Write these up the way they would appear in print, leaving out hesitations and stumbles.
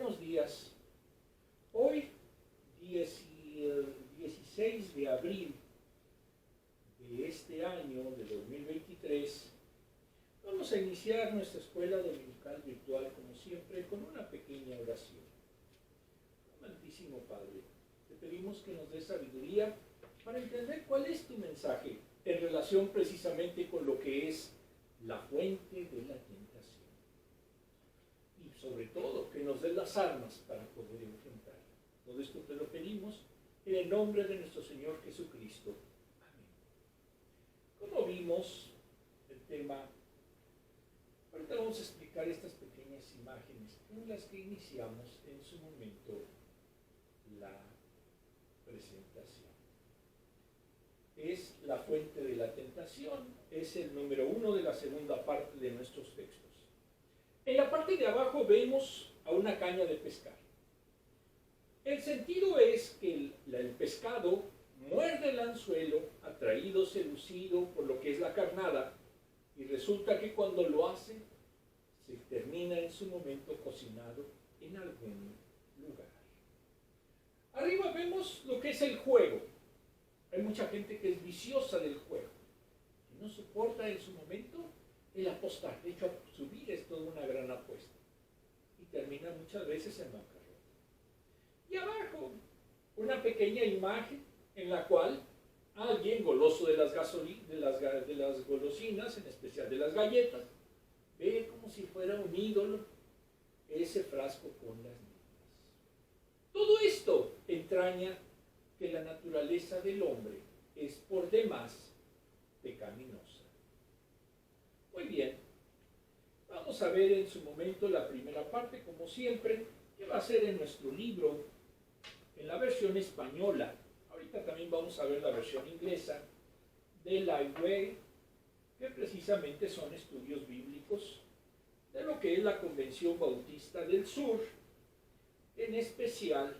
buenos días. Hoy, 16 de abril de este año, de 2023, vamos a iniciar nuestra escuela dominical virtual, como siempre, con una pequeña oración. Amantísimo Padre, te pedimos que nos des sabiduría para entender cuál es tu mensaje en relación precisamente con lo que es la fuente de la tentación. Y sobre todo, que nos des las armas para poder enfrentarla. Todo esto te lo pedimos en el nombre de nuestro Señor Jesucristo. Amén. Como vimos el tema, ahorita vamos a explicar estas pequeñas imágenes con las que iniciamos en su momento la presentación. Es la fuente de la tentación, es el número 1 de la segunda parte de nuestros textos. En la parte de abajo vemos a una caña de pescar. El sentido es que el pescado muerde el anzuelo, atraído, seducido por lo que es la carnada, y resulta que cuando lo hace, se termina en su momento cocinado en algún lugar. Arriba vemos lo que es el juego. Hay mucha gente que es viciosa del juego, que no soporta en su momento el apostar. De hecho, subir es toda una gran apuesta y termina muchas veces en bancarrota. Y abajo, una pequeña imagen en la cual alguien goloso de las golosinas, en especial de las galletas, ve como si fuera un ídolo ese frasco con las niñas. Todo esto entraña que la naturaleza del hombre es por demás pecaminosa. Muy bien, vamos a ver en su momento la primera parte, como siempre, que va a ser en nuestro libro, en la versión española. Ahorita también vamos a ver la versión inglesa de Liveway, que precisamente son estudios bíblicos de lo que es la Convención Bautista del Sur, en especial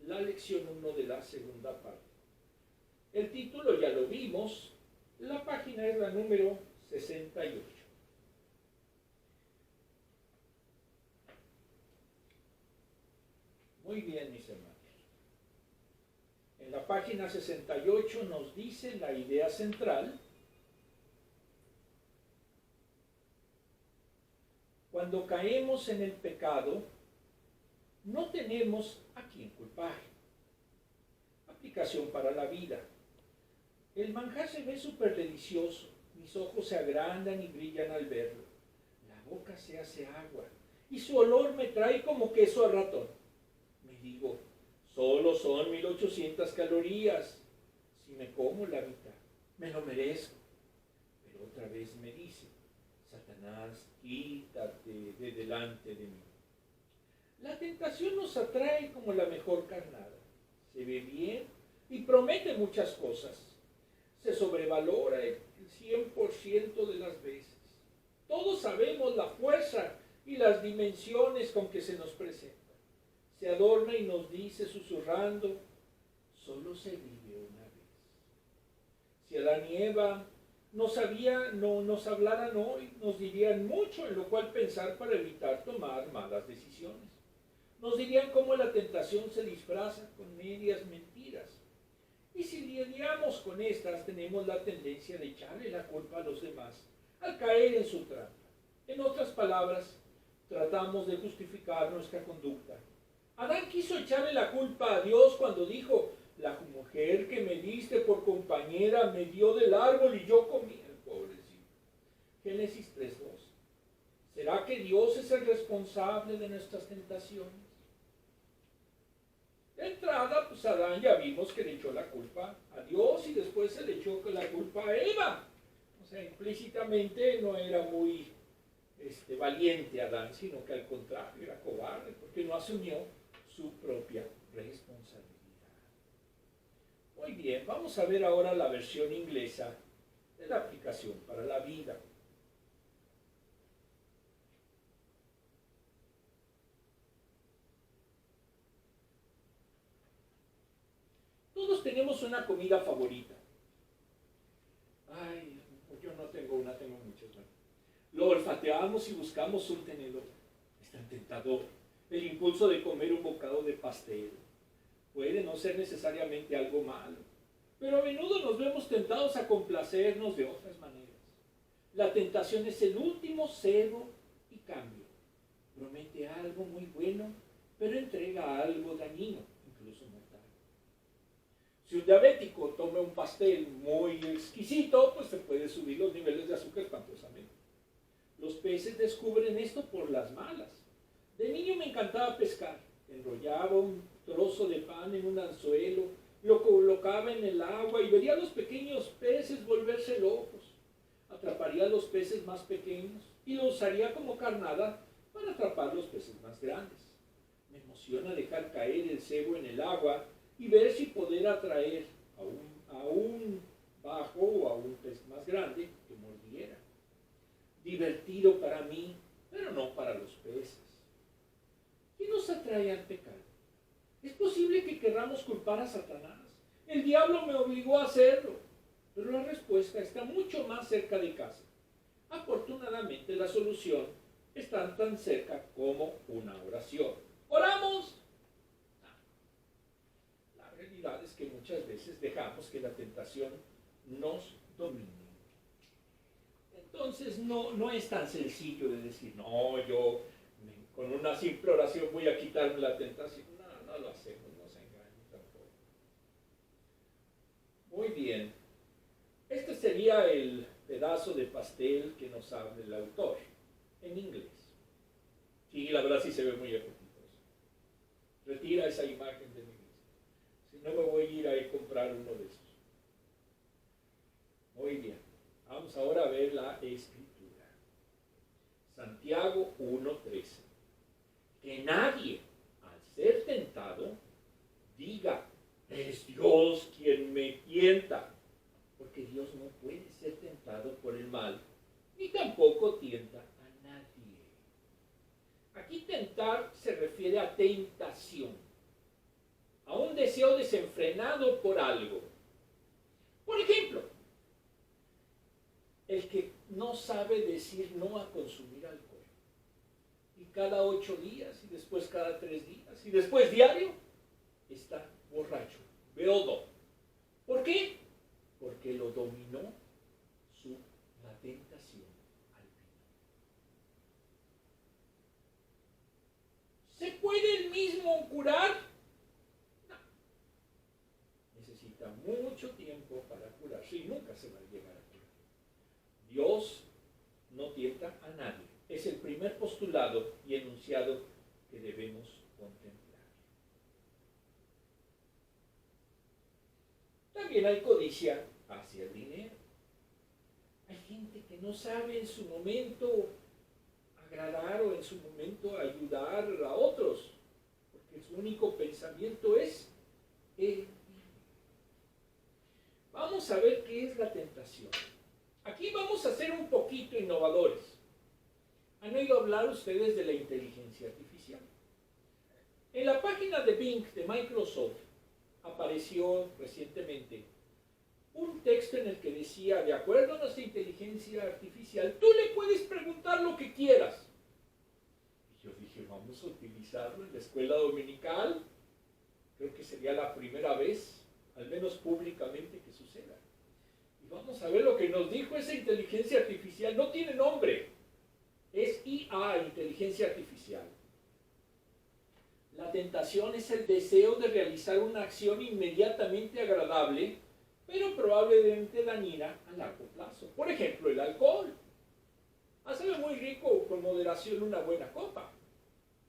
la lección 1 de la segunda parte. El título ya lo vimos, la página es la número 68. Muy bien, mis hermanos. En la página 68 nos dice la idea central. Cuando caemos en el pecado, no tenemos a quién culpar. Aplicación para la vida. El manjar se ve súper delicioso. Mis ojos se agrandan y brillan al verlo. La boca se hace agua y su olor me trae como queso al ratón. Me digo, solo son 1800 calorías. Si me como la mitad, me lo merezco. Pero otra vez me dice, Satanás, quítate de delante de mí. La tentación nos atrae como la mejor carnada. Se ve bien y promete muchas cosas. Se sobrevalora el 100% de las veces. Todos sabemos la fuerza y las dimensiones con que se nos presenta. Se adorna y nos dice susurrando, solo se vive una vez. Si Adán y Eva nos hablaran hoy, nos dirían mucho en lo cual pensar para evitar tomar malas decisiones. Nos dirían cómo la tentación se disfraza con medias mentiras. Y si lidiamos con estas, tenemos la tendencia de echarle la culpa a los demás al caer en su trampa. En otras palabras, tratamos de justificar nuestra conducta. Adán quiso echarle la culpa a Dios cuando dijo, la mujer que me diste por compañera me dio del árbol y yo comí. El pobrecito. Génesis 3:2. ¿Será que Dios es el responsable de nuestras tentaciones? De entrada, pues Adán ya vimos que le echó la culpa a Dios y después se le echó la culpa a Eva. O sea, implícitamente no era muy valiente Adán, sino que al contrario era cobarde, porque no asumió su propia responsabilidad. Muy bien, vamos a ver ahora la versión inglesa de la aplicación para la vida. Todos tenemos una comida favorita. Ay, yo no tengo una, tengo muchas. Lo olfateamos y buscamos un tenedor. Es tan tentador. El impulso de comer un bocado de pastel puede no ser necesariamente algo malo, pero a menudo nos vemos tentados a complacernos de otras maneras. La tentación es el último cebo y cambio. Promete algo muy bueno, pero entrega algo dañino, incluso mortal. Si un diabético toma un pastel muy exquisito, pues se puede subir los niveles de azúcar espantosamente. Los peces descubren esto por las malas. De niño me encantaba pescar. Enrollaba un trozo de pan en un anzuelo, lo colocaba en el agua y vería a los pequeños peces volverse locos. Atraparía a los peces más pequeños y los usaría como carnada para atrapar los peces más grandes. Me emociona dejar caer el cebo en el agua y ver si poder atraer a un bajo o a un pez más grande que mordiera. Divertido para mí, pero no para los peces. ¿Qué nos atrae al pecado? Es posible que querramos culpar a Satanás. El diablo me obligó a hacerlo, pero la respuesta está mucho más cerca de casa. Afortunadamente la solución está tan cerca como una oración. ¡Oramos! La realidad es que muchas veces dejamos que la tentación nos domine. Entonces no es tan sencillo de decir, no, yo con una simple oración voy a quitarme la tentación. No lo hacemos, no se engañen tampoco. Muy bien. Este sería el pedazo de pastel que nos habla el autor, en inglés. Sí, la verdad sí se ve muy apetitoso. Retira esa imagen de mi vista. Si no, me voy a ir a comprar uno de esos. Muy bien. Vamos ahora a ver la escritura. Santiago 1:13. Que nadie, al ser tentado, diga, es Dios quien me tienta. Porque Dios no puede ser tentado por el mal, ni tampoco tienta a nadie. Aquí tentar se refiere a tentación, a un deseo desenfrenado por algo. Por ejemplo, el que no sabe decir no a consumir alcohol. Y cada 8 días, y después cada 3 días, y después diario, está borracho, beodo. ¿Por qué? Porque lo dominó la tentación al vino. ¿Se puede el mismo curar? No. Necesita mucho tiempo para curarse y nunca se va a llegar a curar. Dios no tienta a nadie. Es el primer postulado y enunciado que debemos contemplar. También hay codicia hacia el dinero. Hay gente que no sabe en su momento agradar o en su momento ayudar a otros, porque su único pensamiento es el dinero. Vamos a ver qué es la tentación. Aquí vamos a ser un poquito innovadores. ¿Han oído hablar ustedes de la inteligencia artificial? En la página de Bing de Microsoft apareció recientemente un texto en el que decía, de acuerdo a nuestra inteligencia artificial, tú le puedes preguntar lo que quieras. Y yo dije, vamos a utilizarlo en la escuela dominical. Creo que sería la primera vez, al menos públicamente, que suceda. Y vamos a ver lo que nos dijo esa inteligencia artificial. No tiene nombre. Es IA, inteligencia artificial. La tentación es el deseo de realizar una acción inmediatamente agradable, pero probablemente dañina a largo plazo. Por ejemplo, el alcohol. Hace muy rico con moderación una buena copa.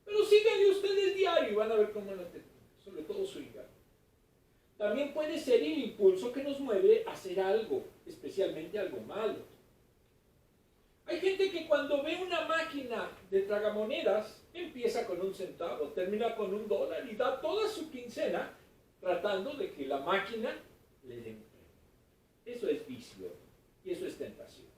Pero síganle ustedes diario y van a ver cómo no te, sobre todo su hígado. También puede ser el impulso que nos mueve a hacer algo, especialmente algo malo. Hay gente que cuando ve una máquina de tragamonedas, empieza con 1 centavo, termina con $1 y da toda su quincena tratando de que la máquina le dé un premio. Eso es vicio y eso es tentación.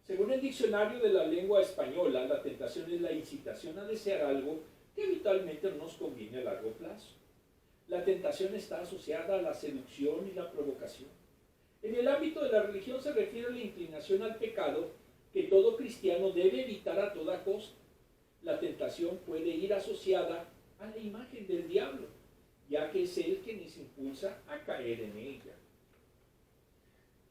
Según el diccionario de la lengua española, la tentación es la incitación a desear algo que habitualmente no nos conviene a largo plazo. La tentación está asociada a la seducción y la provocación. En el ámbito de la religión se refiere a la inclinación al pecado que todo cristiano debe evitar a toda costa. la tentación puede ir asociada a la imagen del diablo, ya que es él quien nos impulsa a caer en ella.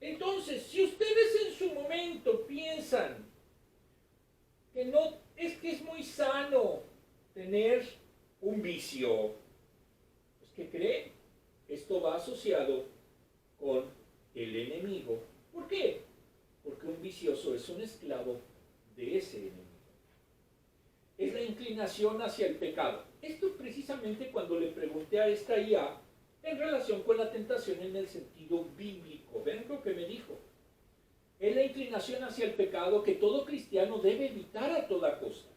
Entonces, si ustedes en su momento piensan que no es que es muy sano tener un vicio, pues ¿qué creen? Esto va asociado con el enemigo. ¿Por qué? Porque un vicioso es un esclavo de ese enemigo. Es la inclinación hacia el pecado. Esto precisamente cuando le pregunté a esta IA en relación con la tentación en el sentido bíblico. Ven lo que me dijo. Es la inclinación hacia el pecado que todo cristiano debe evitar a toda costa.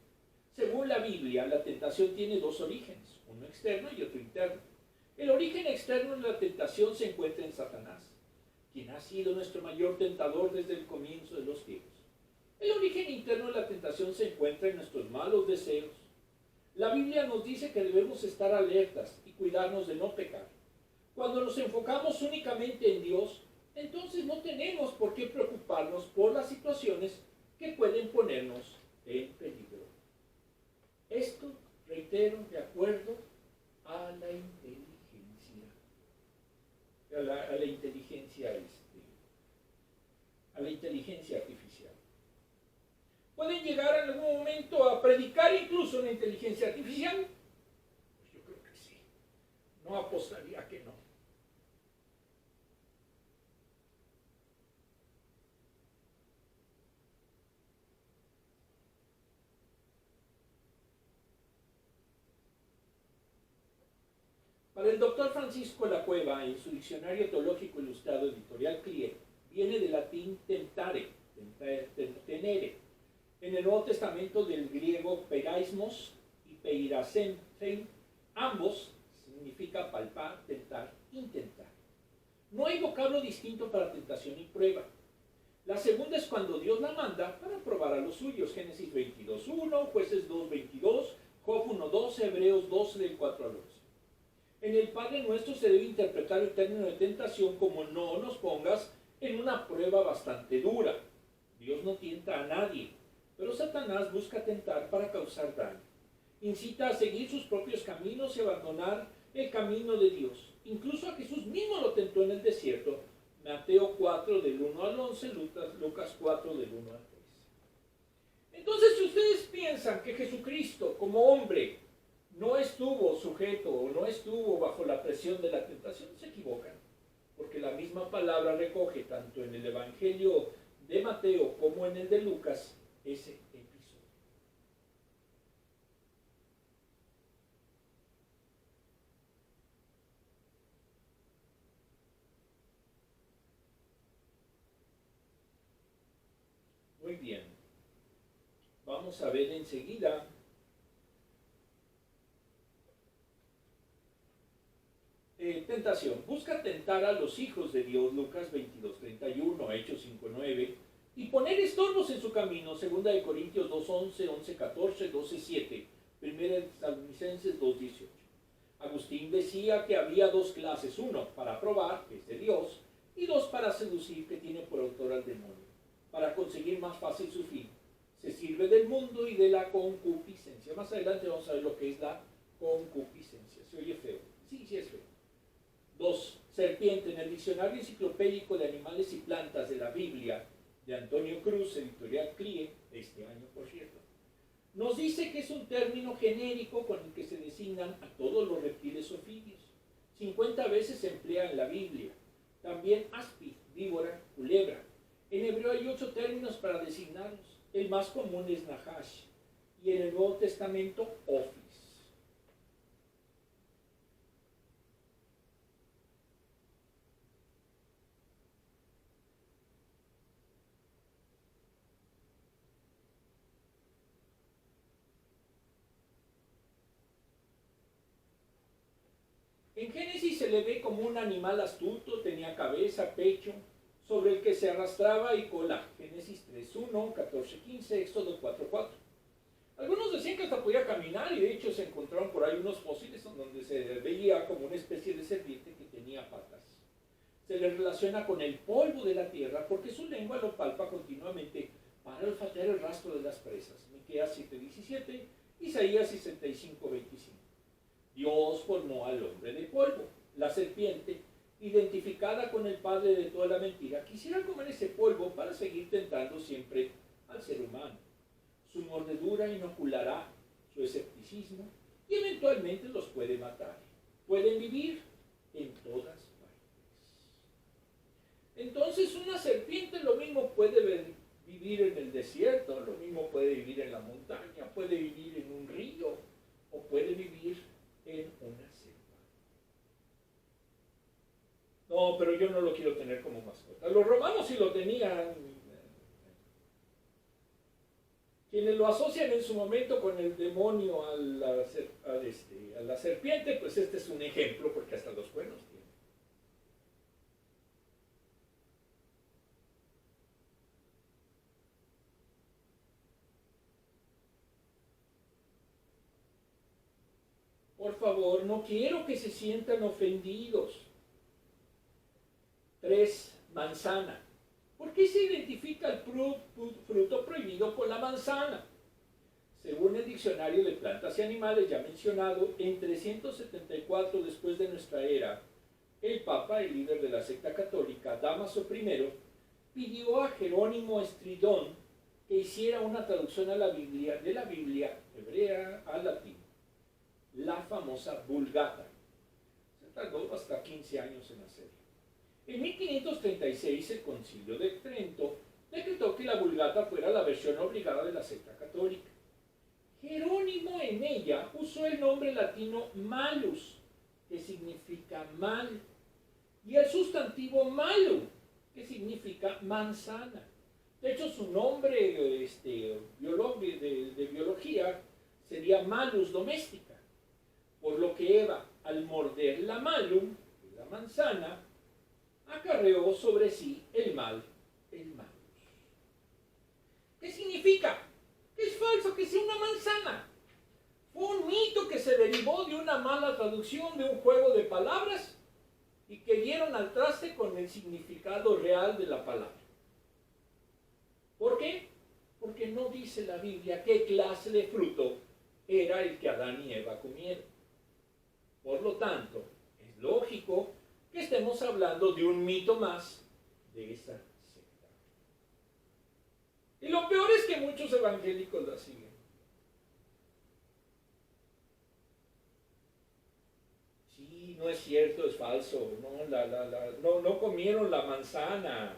Según la Biblia, la tentación tiene dos orígenes, uno externo y otro interno. El origen externo de la tentación se encuentra en Satanás, quien ha sido nuestro mayor tentador desde el comienzo de los tiempos. El origen interno de la tentación se encuentra en nuestros malos deseos. La Biblia nos dice que debemos estar alertas y cuidarnos de no pecar. Cuando nos enfocamos únicamente en Dios, entonces no tenemos por qué preocuparnos por las situaciones que pueden ponernos en peligro. Esto, reitero, de acuerdo a la inteligencia, a la inteligencia artificial. ¿Pueden llegar en algún momento a predicar incluso una inteligencia artificial? Pues yo creo que sí. No apostaría que no. Para el doctor Francisco Lacueva, en su Diccionario Teológico Ilustrado, editorial CLIE, viene del latín tentare, tenere. En el Nuevo Testamento del griego peiraismos y peirasen, ambos significa palpar, tentar, intentar. No hay vocablo distinto para tentación y prueba. La segunda es cuando Dios la manda para probar a los suyos. Génesis 22:1, Jueces 2:22, Job 1:12, Hebreos 12 del 4 al 11. En el Padre Nuestro se debe interpretar el término de tentación como no nos pongas en una prueba bastante dura. Dios no tienta a nadie, pero Satanás busca tentar para causar daño. Incita a seguir sus propios caminos y abandonar el camino de Dios. Incluso a Jesús mismo lo tentó en el desierto. Mateo 4 del 1 al 11, Lucas 4 del 1 al 3. Entonces, si ustedes piensan que Jesucristo como hombre no estuvo sujeto o no estuvo bajo la presión de la tentación, se equivocan, porque la misma palabra recoge tanto en el Evangelio de Mateo como en el de Lucas ese episodio. Muy bien, vamos a ver enseguida tentación. Busca tentar a los hijos de Dios, Lucas 22:31, Hechos 5:9, y poner estorbos en su camino, 2 Corintios 2:11, 11:14, 12:7, 1 Tesalonicenses 2:18. Agustín decía que había dos clases, uno para probar, que es de Dios, y dos para seducir, que tiene por autor al demonio, para conseguir más fácil su fin. Se sirve del mundo y de la concupiscencia. Más adelante vamos a ver lo que es la concupiscencia. ¿Se oye feo? Sí, sí es feo. 2. Serpiente. En el Diccionario Enciclopédico de Animales y Plantas de la Biblia, de Antonio Cruz, editorial CLIE, de este año por cierto, nos dice que es un término genérico con el que se designan a todos los reptiles ofidios. 50 veces se emplea en la Biblia. También aspi, víbora, culebra. En hebreo hay 8 términos para designarlos. El más común es nahash, y en el Nuevo Testamento, ophis. En Génesis se le ve como un animal astuto, tenía cabeza, pecho, sobre el que se arrastraba y cola. Génesis 3:1, 14:15, Éxodo 4:4. Algunos decían que hasta podía caminar y de hecho se encontraron por ahí unos fósiles donde se veía como una especie de serpiente que tenía patas. Se le relaciona con el polvo de la tierra porque su lengua lo palpa continuamente para olfatear el rastro de las presas. Miqueas 7:17 Isaías 65:25. Dios formó al hombre de polvo. La serpiente, identificada con el padre de toda la mentira, quisiera comer ese polvo para seguir tentando siempre al ser humano. Su mordedura inoculará su escepticismo y eventualmente los puede matar. Pueden vivir en todas partes. Entonces una serpiente lo mismo puede vivir en el desierto, lo mismo puede vivir en la montaña, puede vivir en un río o puede vivir en una selva. No, pero yo no lo quiero tener como mascota. Los romanos sí lo tenían. Quienes lo asocian en su momento con el demonio a la serpiente, pues este es un ejemplo porque hasta los cuernos tiene. Por favor, no quiero que se sientan ofendidos. 3. Manzana. ¿Por qué se identifica el fruto prohibido por la manzana? Según el diccionario de plantas y animales ya mencionado, en 374 después de nuestra era, el Papa, el líder de la secta católica, Dámaso I, pidió a Jerónimo Estridón que hiciera una traducción a la Biblia, de la Biblia hebrea al latín, la famosa Vulgata. Se tardó hasta 15 años en hacerlo. En 1536 el Concilio de Trento decretó que la Vulgata fuera la versión obligada de la secta católica. Jerónimo en ella usó el nombre latino malus, que significa mal, y el sustantivo malum, que significa manzana. De hecho, su nombre de biología sería malus domestica, por lo que Eva, al morder la malum, la manzana, acarreó sobre sí el mal, el malus. ¿Qué significa? Que es falso que sea una manzana. Fue un mito que se derivó de una mala traducción de un juego de palabras y que dieron al traste con el significado real de la palabra. ¿Por qué? Porque no dice la Biblia qué clase de fruto era el que Adán y Eva comieron. Por lo tanto, es lógico que estemos hablando de un mito más de esa secta. Y lo peor es que muchos evangélicos la siguen. Sí, no es cierto, es falso. No comieron la manzana.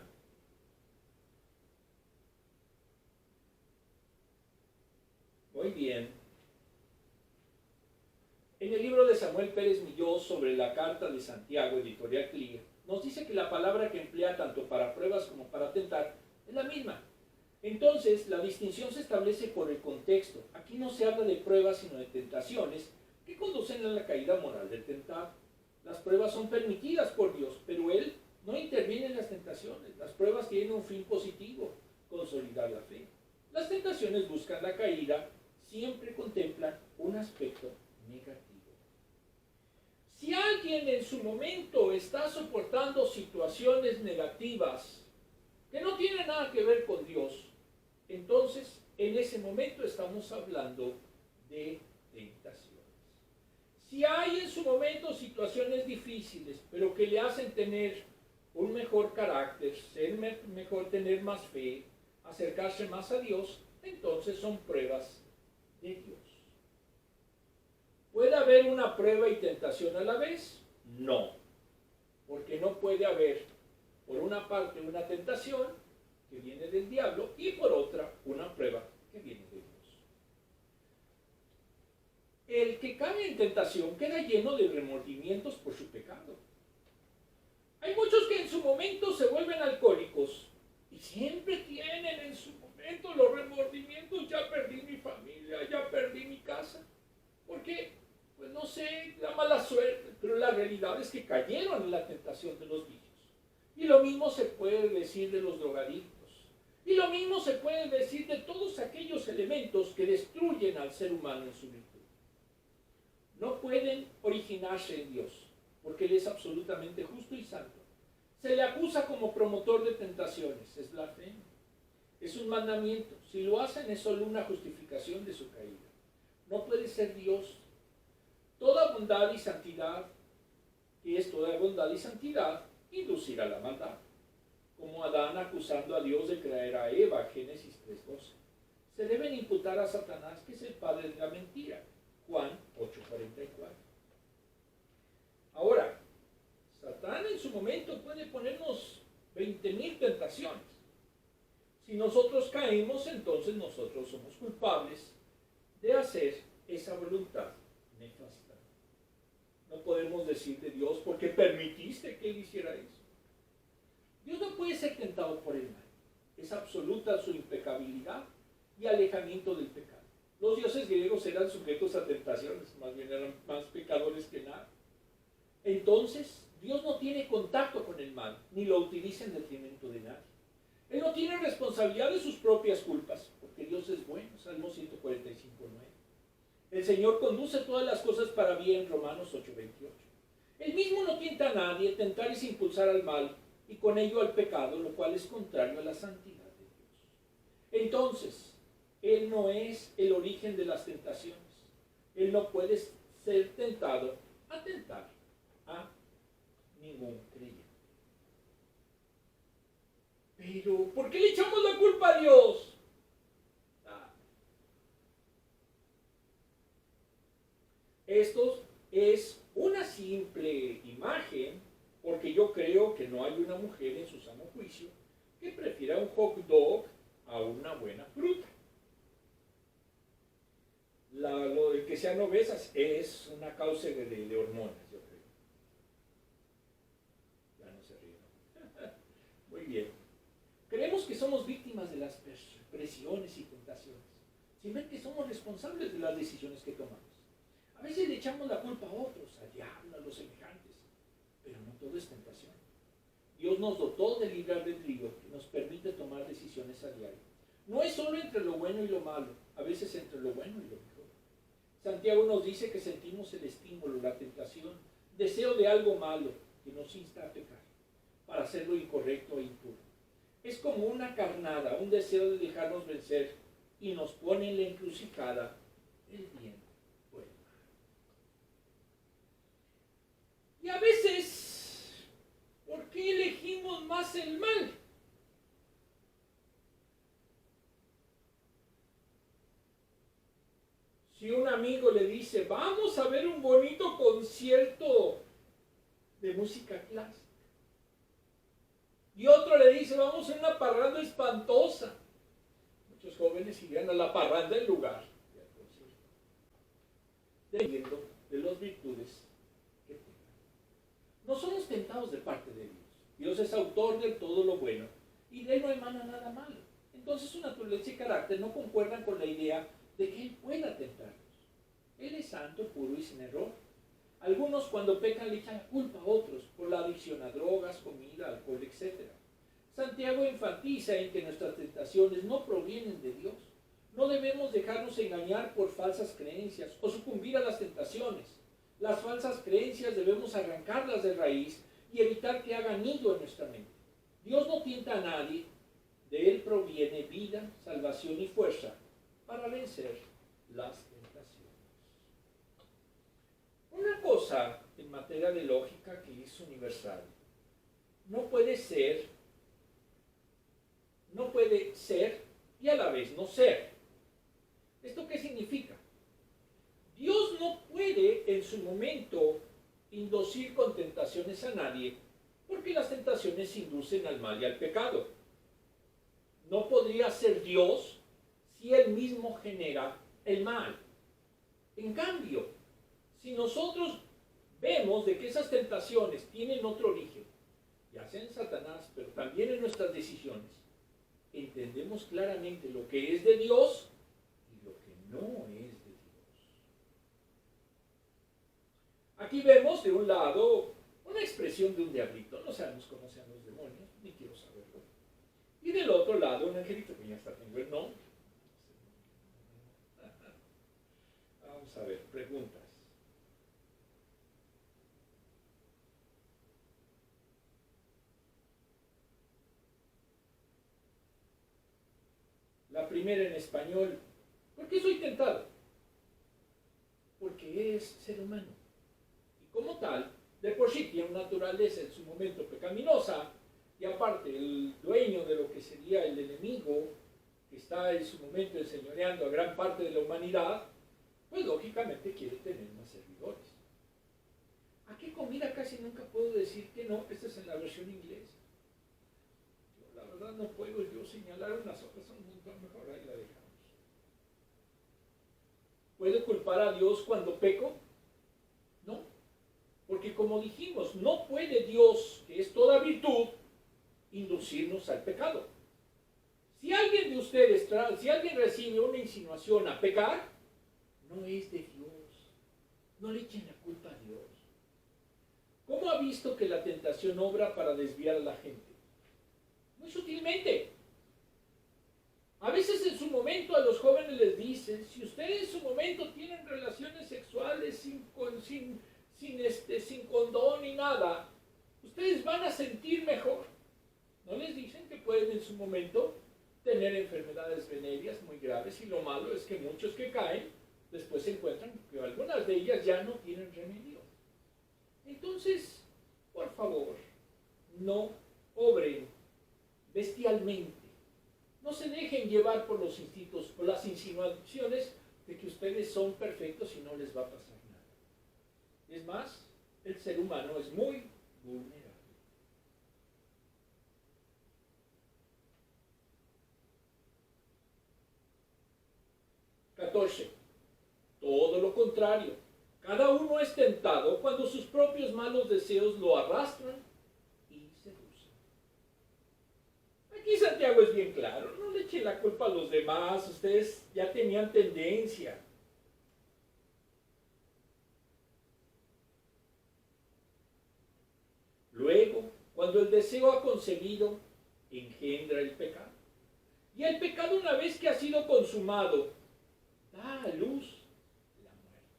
Muy bien. En el libro de Samuel Pérez Millós sobre la carta de Santiago, editorial CLIA, nos dice que la palabra que emplea tanto para pruebas como para tentar es la misma. Entonces, la distinción se establece por el contexto. Aquí no se habla de pruebas, sino de tentaciones que conducen a la caída moral del tentado. Las pruebas son permitidas por Dios, pero Él no interviene en las tentaciones. Las pruebas tienen un fin positivo, consolidar la fe. Las tentaciones buscan la caída, siempre contemplan un aspecto negativo. Si alguien en su momento está soportando situaciones negativas que no tienen nada que ver con Dios, entonces en ese momento estamos hablando de tentaciones. Si hay en su momento situaciones difíciles, pero que le hacen tener un mejor carácter, ser mejor, tener más fe, acercarse más a Dios, entonces son pruebas de Dios. ¿Puede haber una prueba y tentación a la vez? No, porque no puede haber, por una parte, una tentación que viene del diablo y por otra, una prueba que viene de Dios. El que cae en tentación queda lleno de remordimientos por su pecado. Hay muchos que en su momento se vuelven alcohólicos y siempre tienen en su momento los remordimientos: ya perdí mi familia, ya perdí mi casa. ¿Por qué? Pues no sé, la mala suerte, pero la realidad es que cayeron en la tentación de los vicios. Y lo mismo se puede decir de los drogadictos. Y lo mismo se puede decir de todos aquellos elementos que destruyen al ser humano en su virtud. No pueden originarse en Dios, porque Él es absolutamente justo y santo. Se le acusa como promotor de tentaciones, es blasfemo. Es un mandamiento. Si lo hacen es solo una justificación de su caída. No ser Dios. Toda bondad y santidad, que es toda bondad y santidad, inducirá la maldad. Como Adán acusando a Dios de creer a Eva, Génesis 3:12. Se deben imputar a Satanás, que es el padre de la mentira, Juan 8:44. Ahora, Satán en su momento puede ponernos 20,000 tentaciones. Si nosotros caemos, entonces nosotros somos culpables de hacer esa voluntad nefasta. No podemos decir de Dios, ¿por qué permitiste que él hiciera eso? Dios no puede ser tentado por el mal. Es absoluta su impecabilidad y alejamiento del pecado. Los dioses griegos eran sujetos a tentaciones, más bien eran más pecadores que nada. Entonces, Dios no tiene contacto con el mal, ni lo utiliza en detrimento de nadie. Él no tiene responsabilidad de sus propias culpas, porque Dios es bueno, Salmo 145:9. El Señor conduce todas las cosas para bien, Romanos 8:28. Él mismo no tienta a nadie, tentar es impulsar al mal, y con ello al pecado, lo cual es contrario a la santidad de Dios. Entonces, Él no es el origen de las tentaciones. Él no puede ser tentado a tentar a ningún creyente. Pero, ¿por qué le echamos la culpa a Dios? Esto es una simple imagen, porque yo creo que no hay una mujer en su sano juicio que prefiera un hot dog a una buena fruta. Lo de que sean obesas es una causa de hormonas, yo creo. Ya no se ríen. Muy bien. Creemos que somos víctimas de las presiones y tentaciones, sin ver que somos responsables de las decisiones que tomamos. A veces le echamos la culpa a otros, al diablo, a los semejantes, pero no todo es tentación. Dios nos dotó de libre albedrío que nos permite tomar decisiones a diario. No es solo entre lo bueno y lo malo, a veces entre lo bueno y lo mejor. Santiago nos dice que sentimos el estímulo, la tentación, deseo de algo malo que nos insta a pecar, para hacer lo incorrecto e impuro. Es como una carnada, un deseo de dejarnos vencer y nos pone en la encrucijada el bien o el mal. Y a veces, ¿por qué elegimos más el mal? Si un amigo le dice, vamos a ver un bonito concierto de música clásica, y otro le dice, vamos a una parranda espantosa, muchos jóvenes irían a la parranda en lugar del concierto, dependiendo de las virtudes que tengan. No somos tentados de parte de Dios. Dios es autor de todo lo bueno y de él no emana nada malo. Entonces su naturaleza y carácter no concuerdan con la idea de que él pueda tentarnos. Él es santo, puro y sin error. Algunos cuando pecan le echan la culpa a otros por la adicción a drogas, comida, alcohol, etc. Santiago enfatiza en que nuestras tentaciones no provienen de Dios. No debemos dejarnos engañar por falsas creencias o sucumbir a las tentaciones. Las falsas creencias debemos arrancarlas de raíz y evitar que hagan nido en nuestra mente. Dios no tienta a nadie, de él proviene vida, salvación y fuerza para vencer las tentaciones. Una cosa en materia de lógica que es universal, no puede ser y a la vez no ser. ¿Esto qué significa? Dios no puede en su momento inducir con tentaciones a nadie, porque las tentaciones inducen al mal y al pecado. No podría ser Dios si él mismo genera el mal. En cambio, si nosotros vemos de que esas tentaciones tienen otro origen, ya sea en Satanás, pero también en nuestras decisiones, entendemos claramente lo que es de Dios y lo que no es de Dios. Aquí vemos de un lado una expresión de un diablito, no sabemos cómo sean los demonios, ni quiero saberlo. Y del otro lado un angelito, que ya hasta tengo el nombre. Vamos a ver, preguntas. La primera en español, ¿por qué soy tentado? porque es ser humano. Y como tal, de por sí tiene una naturaleza en su momento pecaminosa, y aparte el dueño de lo que sería el enemigo, que está en su momento enseñoreando a gran parte de la humanidad, pues lógicamente quiere tener más servidores. ¿A qué comida casi nunca puedo decir que no? Esta es en la versión inglesa. Yo, la verdad no puedo yo señalar unas otras, son mucho mejor, ahí la dejamos. ¿Puedo culpar a Dios cuando peco? No, porque como dijimos, no puede Dios, que es toda virtud, inducirnos al pecado. Si alguien de ustedes, si alguien recibe una insinuación a pecar, no es de Dios. No le echen la culpa a Dios. ¿Cómo ha visto que la tentación obra para desviar a la gente? Muy sutilmente. A veces en su momento a los jóvenes les dicen, si ustedes en su momento tienen relaciones sexuales sin condón ni nada, ustedes van a sentir mejor. ¿No les dicen que pueden en su momento tener enfermedades venéreas muy graves? Y lo malo es que muchos que caen, después se encuentran que algunas de ellas ya no tienen remedio. Entonces, por favor, no obren bestialmente. No se dejen llevar por los instintos, por las insinuaciones de que ustedes son perfectos y no les va a pasar nada. Es más, el ser humano es muy vulnerable. 14. Todo lo contrario. Cada uno es tentado cuando sus propios malos deseos lo arrastran y seducen. Aquí Santiago es bien claro. No le echen la culpa a los demás. Ustedes ya tenían tendencia. Luego, cuando el deseo ha concebido, engendra el pecado. Y el pecado, una vez que ha sido consumado, da a luz la muerte.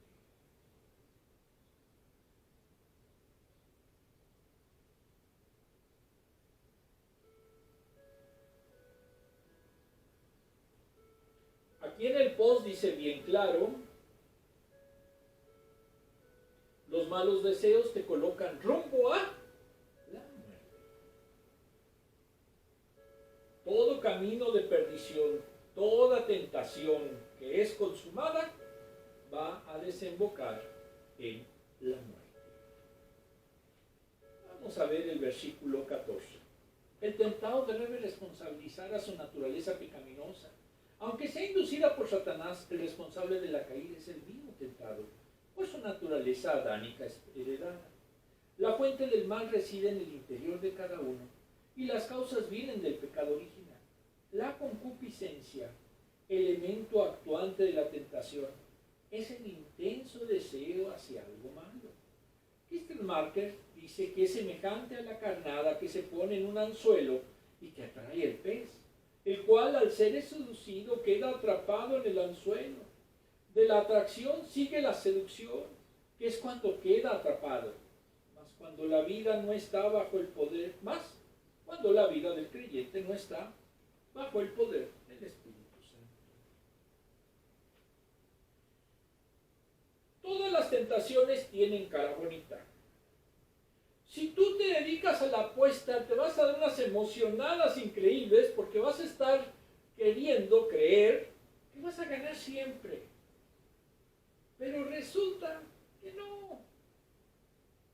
Aquí en el post dice bien claro, los malos deseos te colocan rumbo a la muerte. Todo camino de perdición, toda tentación que es consumada va a desembocar en la muerte. Vamos a ver el versículo 14. El tentado debe responsabilizar a su naturaleza pecaminosa. Aunque sea inducida por Satanás, el responsable de la caída es el mismo tentado, por su naturaleza adánica heredada. La fuente del mal reside en el interior de cada uno, y las causas vienen del pecado original. La concupiscencia, elemento actuante de la tentación, es el intenso deseo hacia algo malo. Kistemaker dice que es semejante a la carnada que se pone en un anzuelo y que atrae el pez, el cual al ser seducido queda atrapado en el anzuelo. De la atracción sigue la seducción, que es cuando queda atrapado. Mas cuando la vida no está bajo el poder, cuando la vida del creyente no está bajo el poder del Espíritu Santo. Todas las tentaciones tienen cara bonita. Si tú te dedicas a la apuesta, te vas a dar unas emocionadas increíbles porque vas a estar queriendo creer que vas a ganar siempre. Pero resulta que no.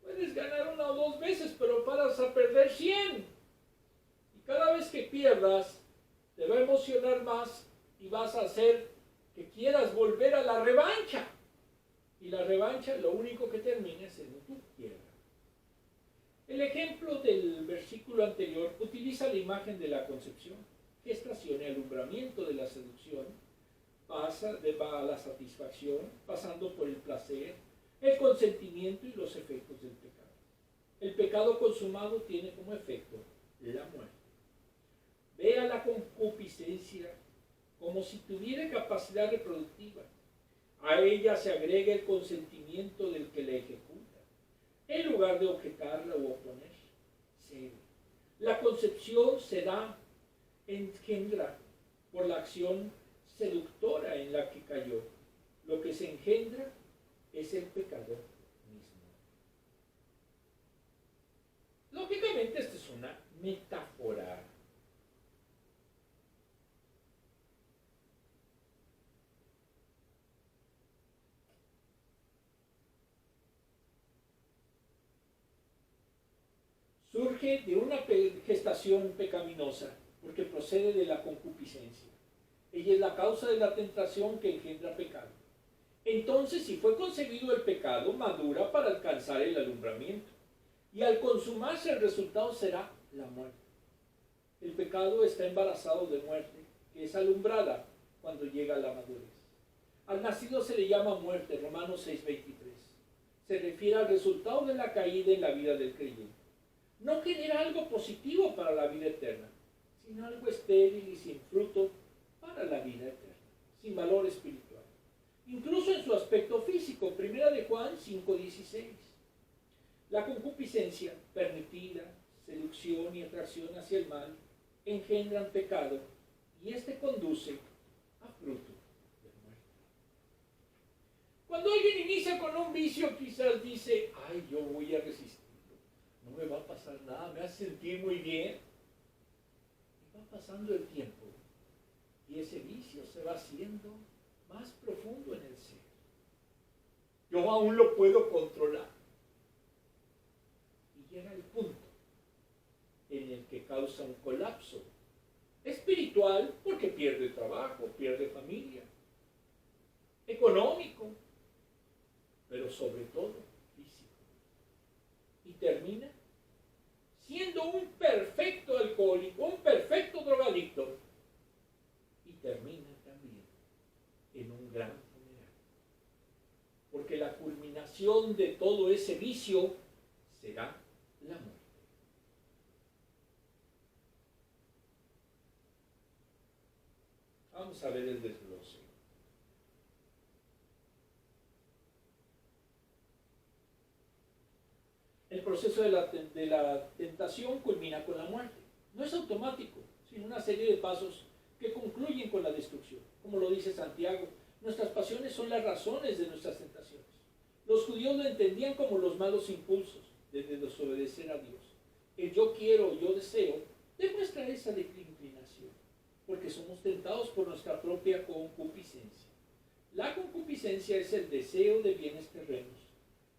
Puedes ganar una o dos veces, pero vas a perder 100. Y cada vez que pierdas, te va a emocionar más y vas a hacer que quieras volver a la revancha. Y la revancha lo único que termina es en tu quiebra. El ejemplo del versículo anterior utiliza la imagen de la concepción, gestación y alumbramiento de la seducción, va a la satisfacción, pasando por el placer, el consentimiento y los efectos del pecado. El pecado consumado tiene como efecto la muerte. Vea la concupiscencia como si tuviera capacidad reproductiva. A ella se agrega el consentimiento del que la ejecuta. En lugar de objetarla o oponerse, cede. La concepción se da, engendra por la acción seductora en la que cayó. Lo que se engendra es el pecado mismo. Lógicamente, esta es una metáfora. Surge de una gestación pecaminosa porque procede de la concupiscencia. Ella es la causa de la tentación que engendra pecado. Entonces, si fue concebido el pecado, madura para alcanzar el alumbramiento. Y al consumarse, el resultado será la muerte. El pecado está embarazado de muerte, que es alumbrada cuando llega a la madurez. Al nacido se le llama muerte, Romanos 6:23. Se refiere al resultado de la caída en la vida del creyente. No genera algo positivo para la vida eterna, sino algo estéril y sin fruto para la vida eterna, sin valor espiritual. Incluso en su aspecto físico, 1 de Juan 5:16. La concupiscencia permitida, seducción y atracción hacia el mal engendran pecado y este conduce a fruto de muerte. Cuando alguien inicia con un vicio, quizás dice, ay, yo voy a resistirlo, no me va a pasar nada, me hace sentir muy bien. Y va pasando el tiempo y ese vicio se va haciendo más profundo en el ser. Yo aún lo puedo controlar. Y llega el punto en el que causa un colapso espiritual porque pierde trabajo, pierde familia, económico, pero sobre todo físico. Y termina siendo un perfecto alcohólico, un perfecto drogadicto, y termina también en un gran funeral. Porque la culminación de todo ese vicio será la muerte. Vamos a ver el desglose. El proceso de la tentación culmina con la muerte. No es automático, sino una serie de pasos que concluyen con la destrucción. Como lo dice Santiago, nuestras pasiones son las razones de nuestras tentaciones. Los judíos lo entendían como los malos impulsos de desobedecer a Dios. El yo quiero, yo deseo, demuestra esa inclinación, porque somos tentados por nuestra propia concupiscencia. La concupiscencia es el deseo de bienes terrenos,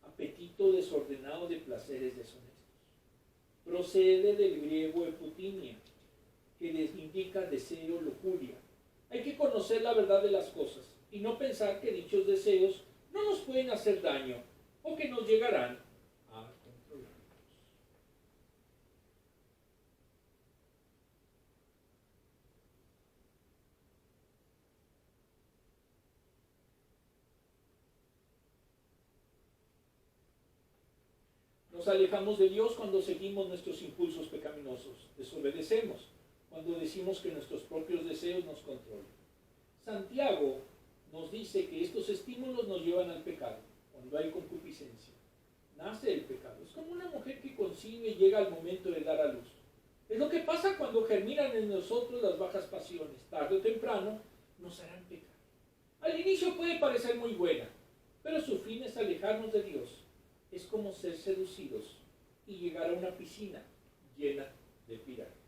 apetito desordenado de placeres deshonestos. Procede del griego eputimia, que indica deseo, lujuria. Hay que conocer la verdad de las cosas y no pensar que dichos deseos no nos pueden hacer daño o que nos llegarán a controlarnos. Nos alejamos de Dios cuando seguimos nuestros impulsos pecaminosos, desobedecemos cuando decimos que nuestros propios deseos nos controlan. Santiago nos dice que estos estímulos nos llevan al pecado, cuando hay concupiscencia. Nace el pecado. Es como una mujer que concibe y llega al momento de dar a luz. Es lo que pasa cuando germinan en nosotros las bajas pasiones. Tarde o temprano nos harán pecar. Al inicio puede parecer muy buena, pero su fin es alejarnos de Dios. Es como ser seducidos y llegar a una piscina llena de pirañas.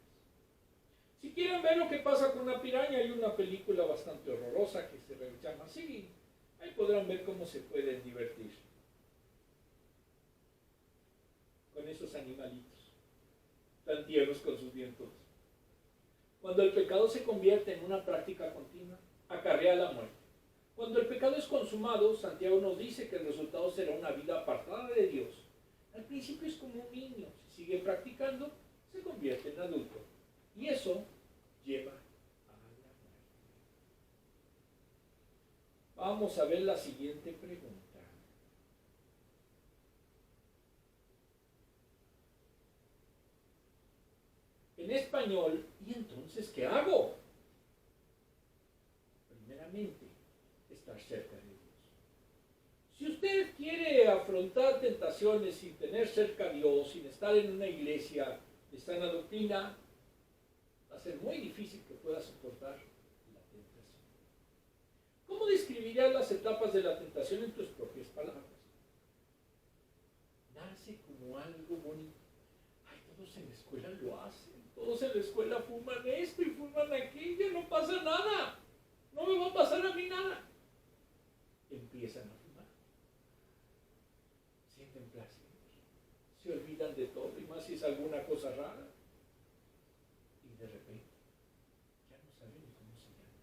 Si quieren ver lo que pasa con una piraña, hay una película bastante horrorosa que se llama así. Ahí podrán ver cómo se pueden divertir con esos animalitos tan tiernos con sus dientes. Cuando el pecado se convierte en una práctica continua, acarrea la muerte. Cuando el pecado es consumado, Santiago nos dice que el resultado será una vida apartada de Dios. Al principio es como un niño, si sigue practicando, se convierte en adulto. Y eso lleva a la muerte. Vamos a ver la siguiente pregunta. En español, ¿y entonces qué hago? Primeramente, estar cerca de Dios. Si usted quiere afrontar tentaciones sin tener cerca a Dios, sin estar en una iglesia de sana doctrina, va a ser muy difícil que pueda soportar la tentación. ¿Cómo describirías las etapas de la tentación en tus propias palabras? como algo bonito. Ay, todos en la escuela lo hacen, todos en la escuela fuman esto y fuman aquello, no pasa nada, no me va a pasar a mí nada. Empiezan a fumar, sienten placer, se olvidan de todo, y más si es alguna cosa rara, y de repente ya no saben ni cómo se llama.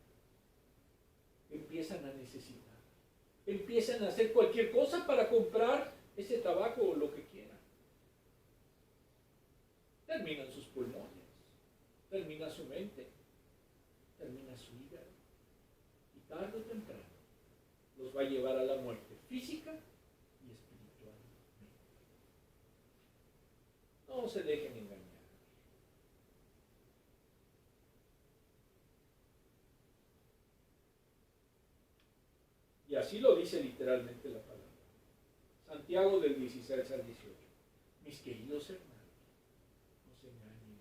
Empiezan a necesitar, empiezan a hacer cualquier cosa para comprar ese tabaco o lo que quieran. Terminan sus pulmones, termina su mente, termina su hígado, y tarde o temprano los va a llevar a la muerte física y espiritualmente. No se dejen engañar. Y así lo dice literalmente la palabra. Santiago del 16 al 18. Mis queridos hermanos, no se engañen.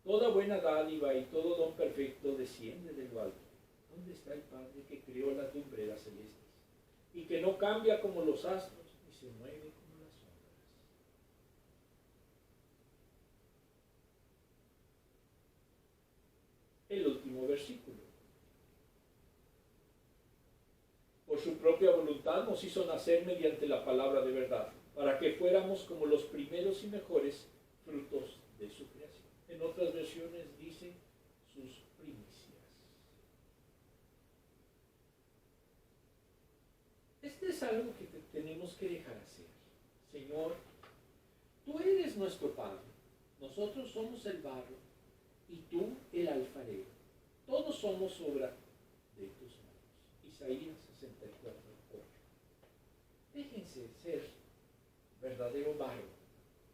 Toda buena dádiva y todo don perfecto desciende de lo alto. ¿Dónde está el Padre que creó las lumbreras celestes y que no cambia como los astros ni se mueve como las sombras? El último versículo. Por su propia voluntad nos hizo nacer mediante la palabra de verdad, para que fuéramos como los primeros y mejores frutos de su creación. En otras versiones dice sus primicias. Este es algo que tenemos que dejar hacer. Señor, tú eres nuestro Padre, nosotros somos el barro y tú el alfarero. Todos somos obra de tus manos. Isaías 64:8. Déjense ser verdadero barro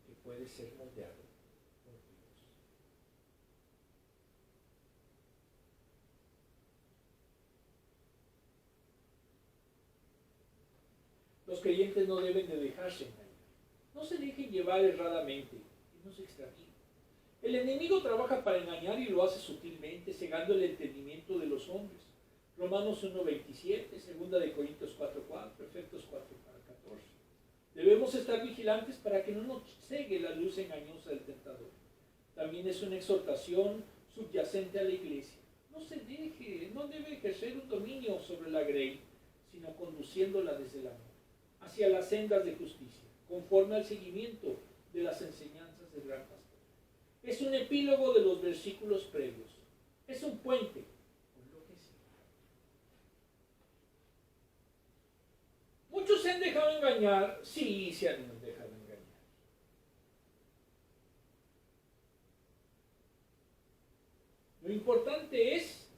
que puede ser moldeado por Dios. Los creyentes no deben de dejarse engañar. No se dejen llevar erradamente y no se extravíen. El enemigo trabaja para engañar y lo hace sutilmente, cegando el entendimiento de los hombres. Romanos 1:27, 2 de Corintios 4:4, Efesios 4:14. Debemos estar vigilantes para que no nos cegue la luz engañosa del tentador. También es una exhortación subyacente a la iglesia. No se deje, no debe ejercer un dominio sobre la grey, sino conduciéndola desde el amor hacia las sendas de justicia, conforme al seguimiento de las enseñanzas del gran pastor. Es un epílogo de los versículos previos. Es un puente con lo que sigue. Muchos se han dejado engañar. Sí, se han dejado engañar. Lo importante es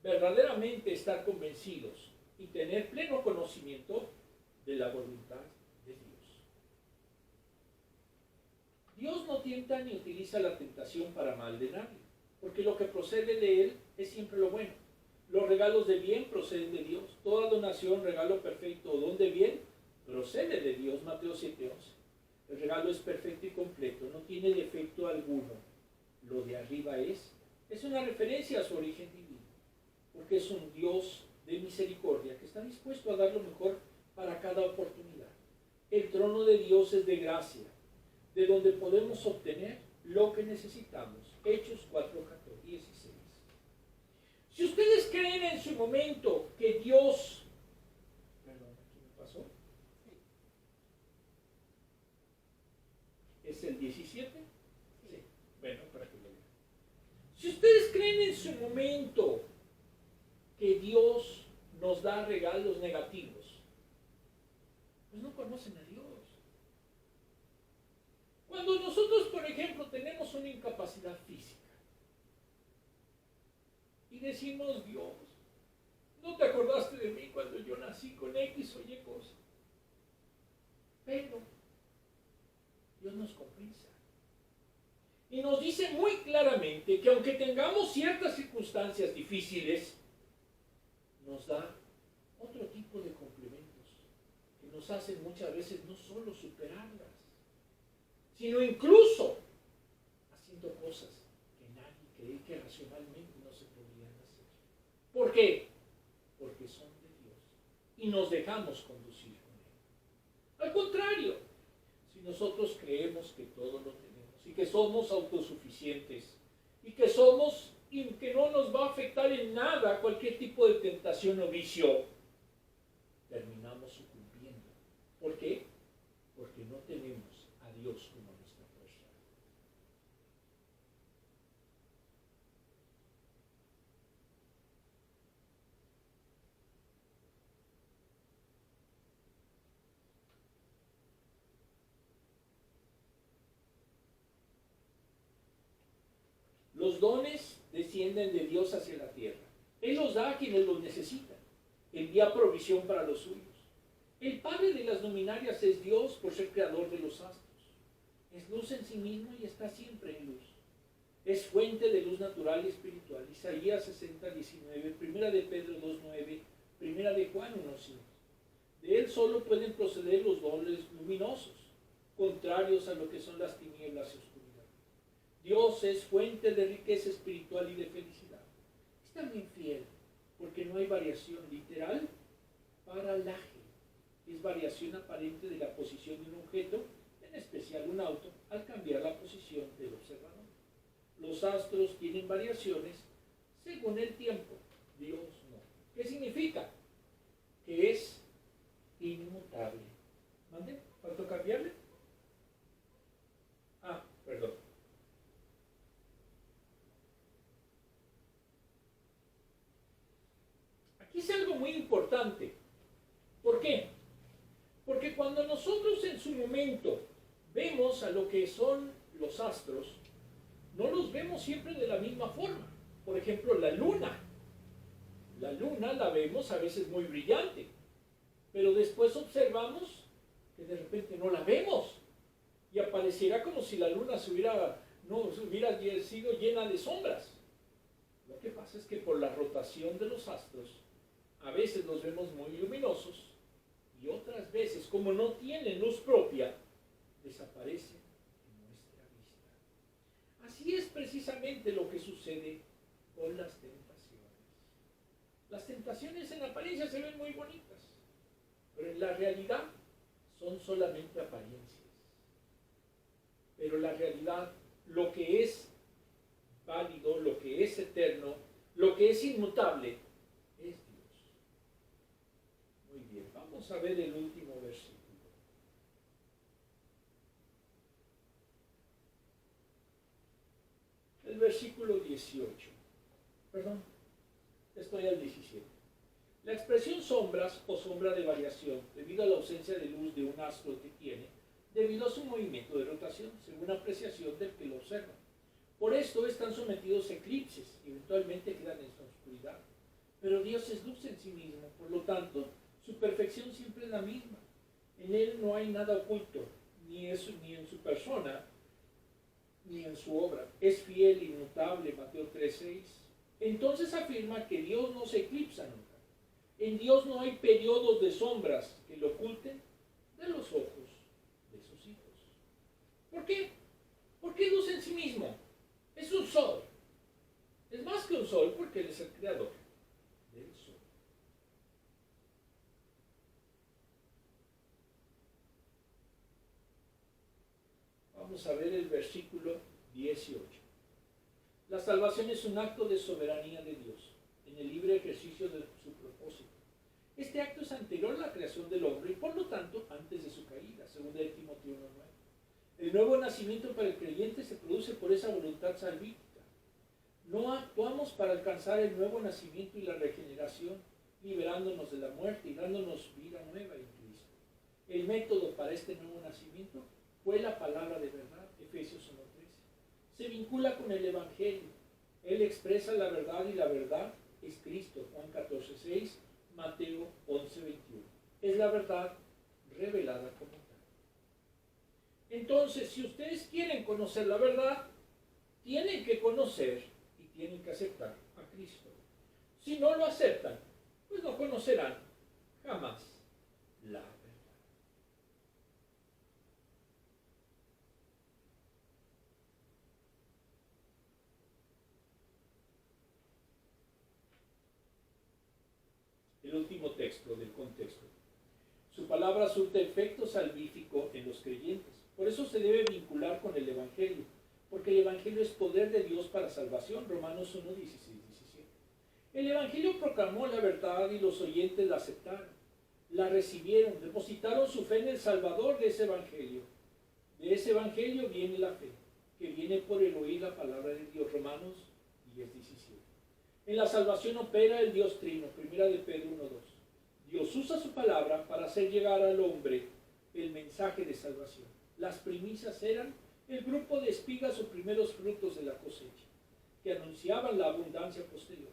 verdaderamente estar convencidos y tener pleno conocimiento de la voluntad de Dios. Dios no tienta ni utiliza la tentación para mal de nadie, porque lo que procede de Él es siempre lo bueno. Los regalos de bien proceden de Dios. Toda donación, regalo perfecto o don de bien procede de Dios. Mateo 7:11. El regalo es perfecto y completo, no tiene defecto alguno. Lo de arriba es una referencia a su origen divino, porque es un Dios de misericordia que está dispuesto a dar lo mejor para cada oportunidad. El trono de Dios es de gracia, de donde podemos obtener lo que necesitamos. Hechos 4:16. Si ustedes creen en su momento que Dios... Perdón, ¿qué me pasó? ¿Es el 17? Sí. Bueno, para que lo vean. Si ustedes creen en su momento que Dios nos da regalos negativos, pues no conocen a Dios. Cuando nosotros, por ejemplo, tenemos una incapacidad física y decimos, Dios, no te acordaste de mí cuando yo nací con X o Y cosa. Pero Dios nos compensa. Y nos dice muy claramente que aunque tengamos ciertas circunstancias difíciles, nos da otro tipo de complementos que nos hacen muchas veces no solo superarlas, sino incluso haciendo cosas que nadie cree que racionalmente no se podrían hacer. ¿Por qué? Porque son de Dios y nos dejamos conducir con Él. Al contrario, si si nosotros creemos que todo lo tenemos y que somos autosuficientes y que somos y que no nos va a afectar en nada cualquier tipo de tentación o vicio, terminamos sucumbiendo. ¿Por qué? Porque no tenemos a Dios como nuestra fuerza. Los dones descienden de Dios hacia la tierra. Él los da a quienes los necesitan. Envía provisión para los suyos. El padre de las luminarias es Dios por ser creador de los astros. Es luz en sí mismo y está siempre en luz. Es fuente de luz natural y espiritual. Isaías 60:19, Primera de Pedro 2:9, Primera de Juan 1:5. De él solo pueden proceder los dones luminosos, contrarios a lo que son las tinieblas y oscuridad. Dios es fuente de riqueza espiritual y de felicidad. Es también fiel, porque no hay variación literal para laje. Es variación aparente de la posición de un objeto, en especial un auto, al cambiar la posición del observador. Los astros tienen variaciones según el tiempo, Dios no. ¿Qué significa? Que es inmutable. ¿Mande? ¿Faltó cambiarle? Ah, perdón. Aquí es algo muy importante. ¿Por qué? Porque cuando nosotros en su momento vemos a lo que son los astros, no los vemos siempre de la misma forma. Por ejemplo, la luna. La luna la vemos a veces muy brillante, pero después observamos que de repente no la vemos y apareciera como si la luna no hubiera sido llena de sombras. Lo que pasa es que por la rotación de los astros, a veces los vemos muy luminosos y otras veces, como no tienen luz propia, desaparecen en nuestra vista. Así es precisamente lo que sucede con las tentaciones. Las tentaciones en apariencia se ven muy bonitas, pero en la realidad son solamente apariencias. Pero la realidad, lo que es válido, lo que es eterno, lo que es inmutable, es Dios. Muy bien, vamos a ver el último versículo. El versículo 18. Perdón, estoy al 17. La expresión sombras o sombra de variación, debido a la ausencia de luz de un astro que tiene, debido a su movimiento de rotación, según apreciación del que lo observa. Por esto están sometidos a eclipses y eventualmente quedan en su oscuridad. Pero Dios es luz en sí mismo, por lo tanto, su perfección siempre es la misma. En Él no hay nada oculto, ni en su persona, ni en su obra. Es fiel, inmutable, Mateo 3:6. Entonces afirma que Dios no se eclipsa nunca. En Dios no hay periodos de sombras que lo oculten de los ojos de sus hijos. ¿Por qué? Porque es luz en sí mismo. Es un sol. Es más que un sol porque Él es el creador del sol. Vamos a ver el versículo 18. La salvación es un acto de soberanía de Dios en el libre ejercicio de su propósito. Este acto es anterior a la creación del hombre y por lo tanto antes de su caída, según el Timoteo 1:9. El nuevo nacimiento para el creyente se produce por esa voluntad salvífica. No actuamos para alcanzar el nuevo nacimiento y la regeneración, liberándonos de la muerte y dándonos vida nueva en Cristo. El método para este nuevo nacimiento fue la palabra de verdad, Efesios 1:13. Se vincula con el Evangelio. Él expresa la verdad y la verdad es Cristo, Juan 14:6, Mateo 11:21. Es la verdad revelada como tal. Entonces, si ustedes quieren conocer la verdad, tienen que conocer y tienen que aceptar a Cristo. Si no lo aceptan, pues no conocerán jamás la verdad. El último texto del contexto. Su palabra surte efecto salvífico en los creyentes. Por eso se debe vincular con el Evangelio, porque el Evangelio es poder de Dios para salvación. Romanos 1, 16, 17. El Evangelio proclamó la verdad y los oyentes la aceptaron, la recibieron, depositaron su fe en el Salvador de ese Evangelio. De ese Evangelio viene la fe, que viene por el oír la palabra de Dios. Romanos 10, 17. En la salvación opera el Dios Trino. Primera de Pedro 1, 2. Dios usa su palabra para hacer llegar al hombre el mensaje de salvación. Las primicias eran el grupo de espigas o primeros frutos de la cosecha, que anunciaban la abundancia posterior.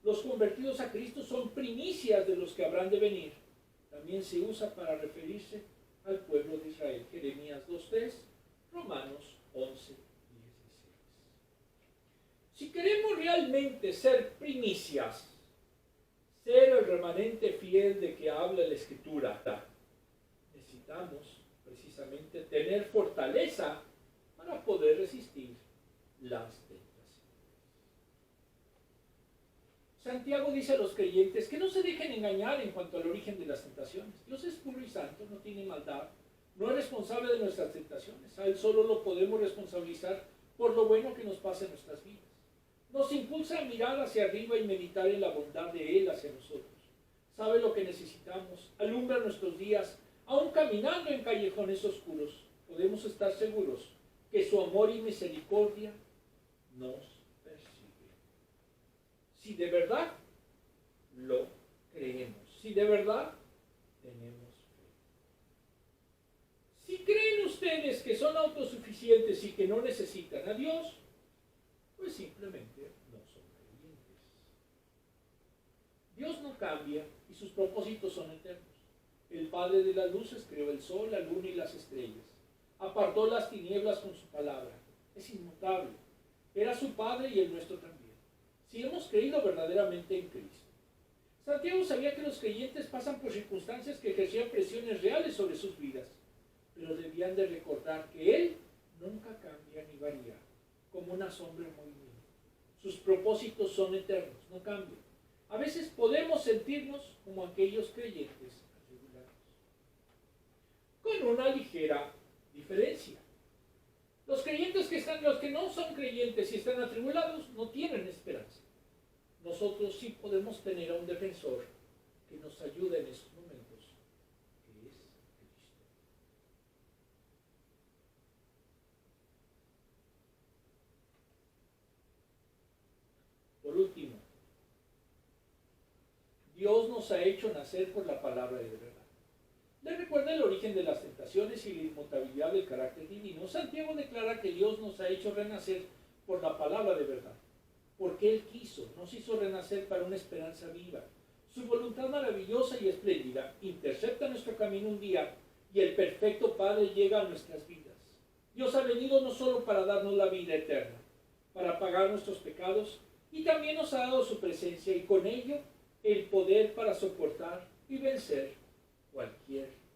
Los convertidos a Cristo son primicias de los que habrán de venir. También se usa para referirse al pueblo de Israel. Jeremías 2:3, Romanos 11:16. Si queremos realmente ser primicias, ser el remanente fiel de que habla la Escritura, necesitamos precisamente tener fortaleza para poder resistir las tentaciones. Santiago dice a los creyentes que no se dejen engañar en cuanto al origen de las tentaciones. Dios es puro y santo, no tiene maldad, no es responsable de nuestras tentaciones. A Él solo lo podemos responsabilizar por lo bueno que nos pasa en nuestras vidas. Nos impulsa a mirar hacia arriba y meditar en la bondad de Él hacia nosotros. Sabe lo que necesitamos, alumbra nuestros días, aún caminando en callejones oscuros. Podemos estar seguros que su amor y misericordia nos persiguen. Si de verdad lo creemos, si de verdad tenemos fe. Si creen ustedes que son autosuficientes y que no necesitan a Dios, pues simplemente no son creyentes. Dios no cambia y sus propósitos son eternos. El Padre de las luces creó el sol, la luna y las estrellas. Apartó las tinieblas con su palabra. Es inmutable. Era su Padre y el nuestro también. Si hemos creído verdaderamente en Cristo. Santiago sabía que los creyentes pasan por circunstancias que ejercían presiones reales sobre sus vidas, pero debían de recordar que Él nunca cambia ni varía, como una sombra en movimiento. Sus propósitos son eternos, no cambian. A veces podemos sentirnos como aquellos creyentes atribulados, con una ligera diferencia. Los que no son creyentes y están atribulados no tienen esperanza. Nosotros sí podemos tener a un defensor que nos ayuda en esos momentos, que es Cristo. Por último, Dios nos ha hecho nacer por la palabra de verdad. ¿Le recuerda el origen de las tentaciones y la inmutabilidad del carácter divino? Santiago declara que Dios nos ha hecho renacer por la palabra de verdad, porque Él quiso, nos hizo renacer para una esperanza viva. Su voluntad maravillosa y espléndida intercepta nuestro camino un día y el perfecto Padre llega a nuestras vidas. Dios ha venido no solo para darnos la vida eterna, para pagar nuestros pecados, y también nos ha dado su presencia y con ello el poder para soportar y vencer cualquier tentación.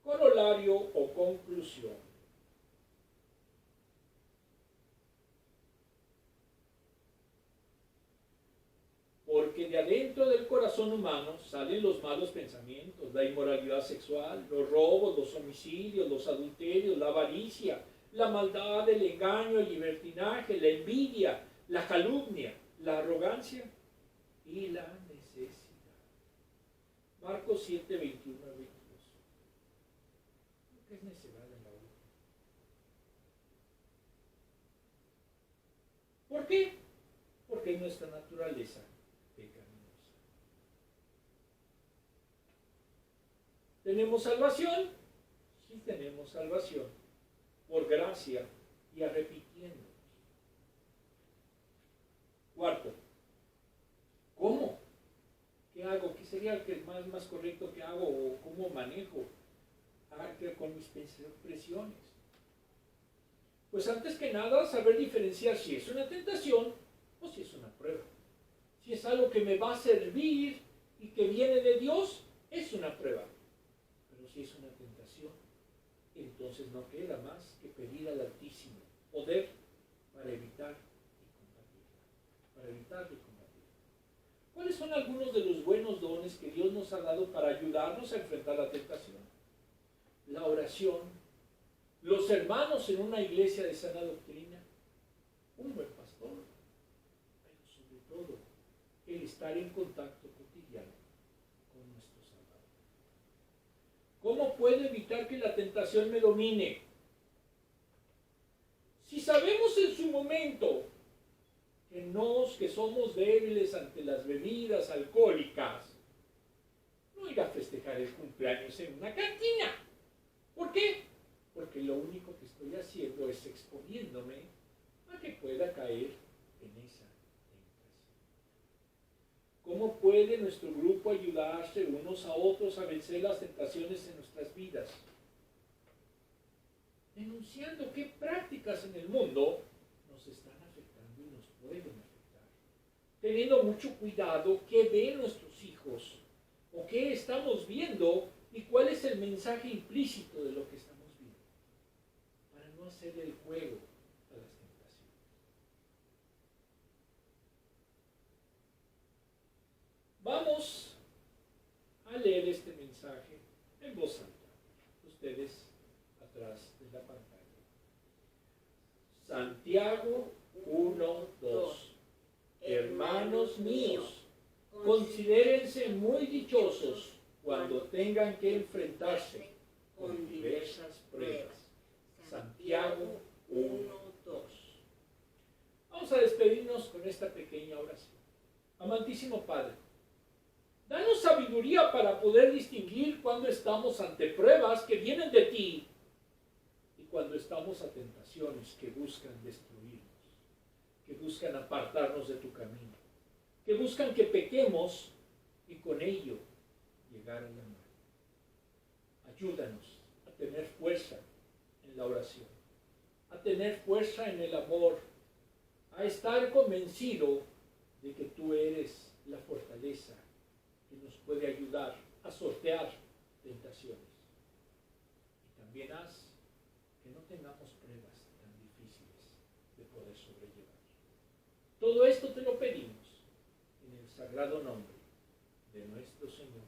Corolario o conclusión. Porque de adentro del corazón humano salen los malos pensamientos, la inmoralidad sexual, los robos, los homicidios, los adulterios, la avaricia, la maldad, el engaño, el libertinaje, la envidia, la calumnia, la arrogancia y la necesidad. Marcos 7, 21 a 22. ¿Qué es necedad en la vida? ¿Por qué? Porque es nuestra naturaleza pecaminosa. ¿Tenemos salvación? Sí tenemos salvación, por gracia y arrepintiéndonos. Cuarto, ¿cómo? ¿Qué hago? ¿Qué sería el más correcto que hago? ¿O cómo manejo con mis presiones? Pues antes que nada, saber diferenciar si es una tentación o si es una prueba. Si es algo que me va a servir y que viene de Dios, es una prueba. Pero si es una tentación, entonces no queda más que pedir al Altísimo poder para evitar y combatirla. son algunos de los buenos dones que Dios nos ha dado para ayudarnos a enfrentar la tentación. La oración, los hermanos en una iglesia de sana doctrina, un buen pastor, pero sobre todo el estar en contacto cotidiano con nuestro Salvador. ¿Cómo puedo evitar que la tentación me domine? Si sabemos en su momento que somos débiles ante las bebidas alcohólicas, no ir a festejar el cumpleaños en una cantina. ¿Por qué? Porque lo único que estoy haciendo es exponiéndome a que pueda caer en esa tentación. ¿Cómo puede nuestro grupo ayudarse unos a otros a vencer las tentaciones en nuestras vidas? Denunciando qué prácticas en el mundo nos están afectando y nos pueden afectar. Teniendo mucho cuidado qué ven nuestros hijos o qué estamos viendo y cuál es el mensaje implícito de lo que estamos viendo, para no hacer el juego a las tentaciones. Vamos a leer este mensaje en voz alta. Ustedes atrás de la pantalla. Santiago 1:2. Hermanos míos, considérense muy dichosos cuando tengan que enfrentarse con diversas pruebas. Santiago 1:2. Vamos a despedirnos con esta pequeña oración. Amantísimo Padre, danos sabiduría para poder distinguir cuando estamos ante pruebas que vienen de ti y cuando estamos a tentaciones que buscan destruirnos, que buscan apartarnos de tu camino, que buscan que pequemos y con ello llegar a la muerte. Ayúdanos a tener fuerza en la oración, a tener fuerza en el amor, a estar convencido de que tú eres la fortaleza que nos puede ayudar a sortear tentaciones. Y también haz que no tengamos pruebas tan difíciles de poder sobrellevar. Todo esto te lo pedimos en el sagrado nombre de nuestro Señor